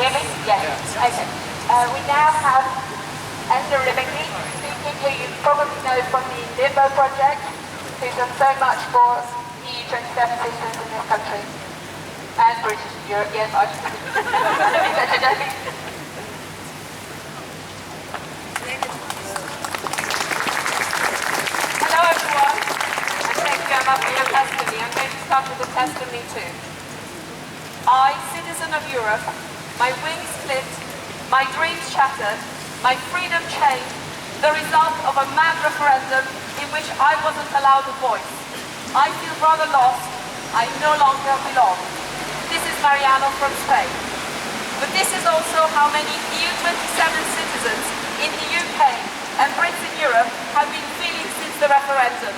hear me? Yes. Okay. We now have Elena Remigi speaking, who you probably know from the Limbo project, who's done so much for EU 27 citizens in this country. And British Europe, yes, I should such a joke. Hello everyone, and thank you Emma for your testimony. I'm going to start with a testimony too. I, citizen of Europe, my wings split, my dreams shattered, my freedom chained, the result of a mad referendum in which I wasn't allowed a voice. I feel rather lost. I no longer belong. This is Mariano from Spain. But this is also how many EU 27 citizens in the UK and Brits in Europe have been feeling since the referendum.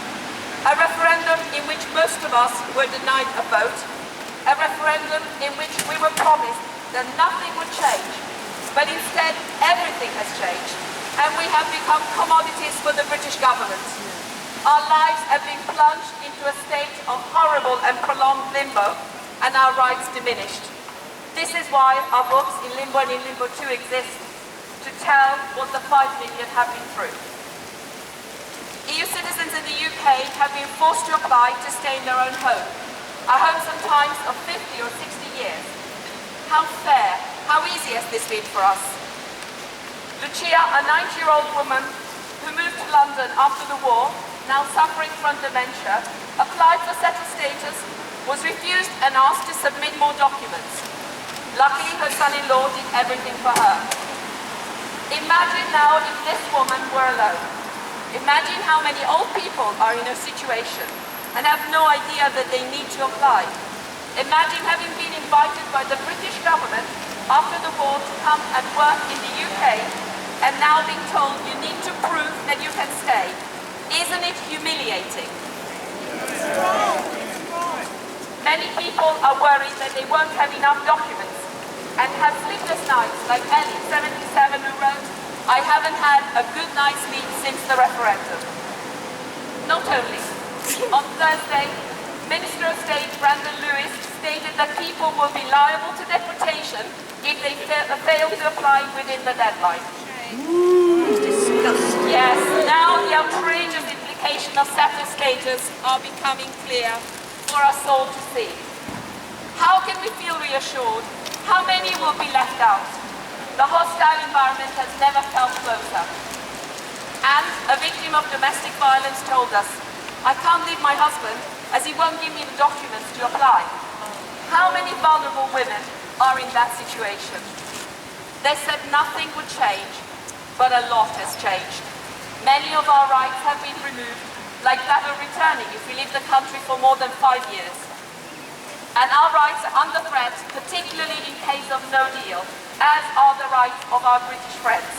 A referendum in which most of us were denied a vote. A referendum in which we were promised that nothing would change, but instead everything has changed, and we have become commodities for the British government. Our lives have been plunged into a state of horrible and prolonged limbo, and our rights diminished. This is why our books in Limbo and in Limbo 2 exist, to tell what the 5 million have been through. EU citizens in the UK have been forced to apply to stay in their own home, a home sometimes of 50 or 60 years. How fair, how easy has this been for us? Lucia, a 90-year-old woman who moved to London after the war, now suffering from dementia, applied for settled status, was refused and asked to submit more documents. Luckily, her son-in-law did everything for her. Imagine now if this woman were alone. Imagine how many old people are in her situation and have no idea that they need to apply. Imagine having been invited by the British government after the war to come and work in the UK and now being told you need to prove that you can stay. Isn't it humiliating? Many people are worried that they won't have enough documents and have sleepless nights, like Ellie, 77, who wrote, "I haven't had a good night's sleep since the referendum." Not only. On Thursday, Minister of State Brandon Lewis stated that people will be liable to deportation if they fail to apply within the deadline. Yes, now the outrageous implication of settled status are becoming clear for us all to see. How can we feel reassured? How many will be left out? The hostile environment has never felt closer. And a victim of domestic violence told us, "I can't leave my husband as he won't give me the documents to apply." How many vulnerable women are in that situation? They said nothing would change, but a lot has changed. Many of our rights have been removed, like that of returning if we leave the country for more than 5 years. And our rights are under threat, particularly in case of no deal, as are the rights of our British friends.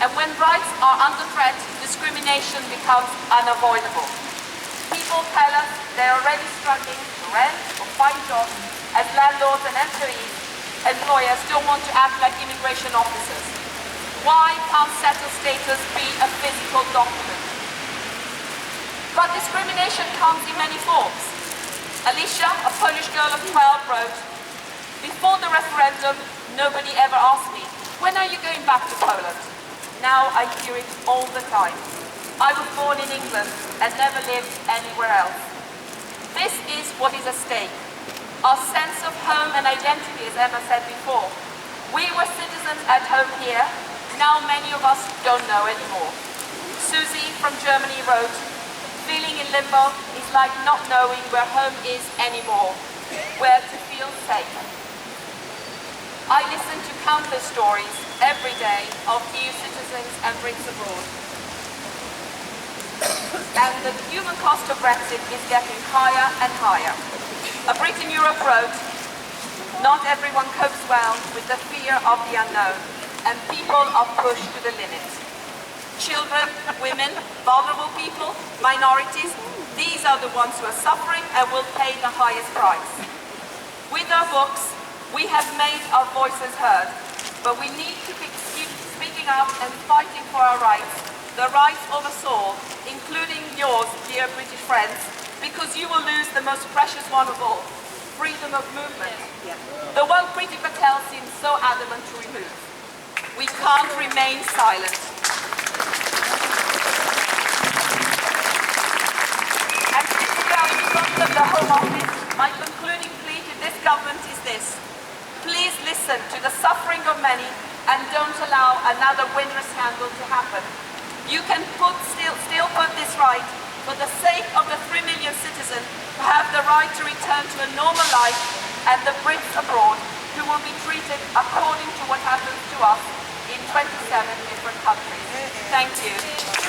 And when rights are under threat, discrimination becomes unavoidable. People tell us they're already struggling to rent or find jobs as landlords and employers don't want to act like immigration officers. Why can't settled status be a physical document? But discrimination comes in many forms. Alicia, a Polish girl of 12, wrote, "Before the referendum, nobody ever asked me, 'When are you going back to Poland?' Now I hear it all the time. I was born in England and never lived anywhere else." This is what is at stake. Our sense of home and identity, as Emma said before. We were citizens at home here, now many of us don't know anymore. Susie from Germany wrote, "Feeling in limbo is like not knowing where home is anymore, where to feel safe." I listen to countless stories every day of EU citizens and Brits abroad. And the human cost of Brexit is getting higher and higher. A Brit in Europe wrote, "Not everyone copes well with the fear of the unknown, and people are pushed to the limit. Children, women, vulnerable people, minorities, these are the ones who are suffering and will pay the highest price." With our books, we have made our voices heard, but we need to keep speaking up and fighting for our rights, the rights of us all, including yours, dear British friends, because you will lose the most precious one of all, freedom of movement. the one Priti Patel seems so adamant to remove. We can't remain silent. And sitting down in front of the Home Office, my concluding plea to this government is this. Please listen to the suffering of many and don't allow another winter scandal to happen. You can still put this right for the sake of the 3 million citizens who have the right to return to a normal life and the Brits abroad who will be treated according to what happens to us in 27 different countries. Thank you.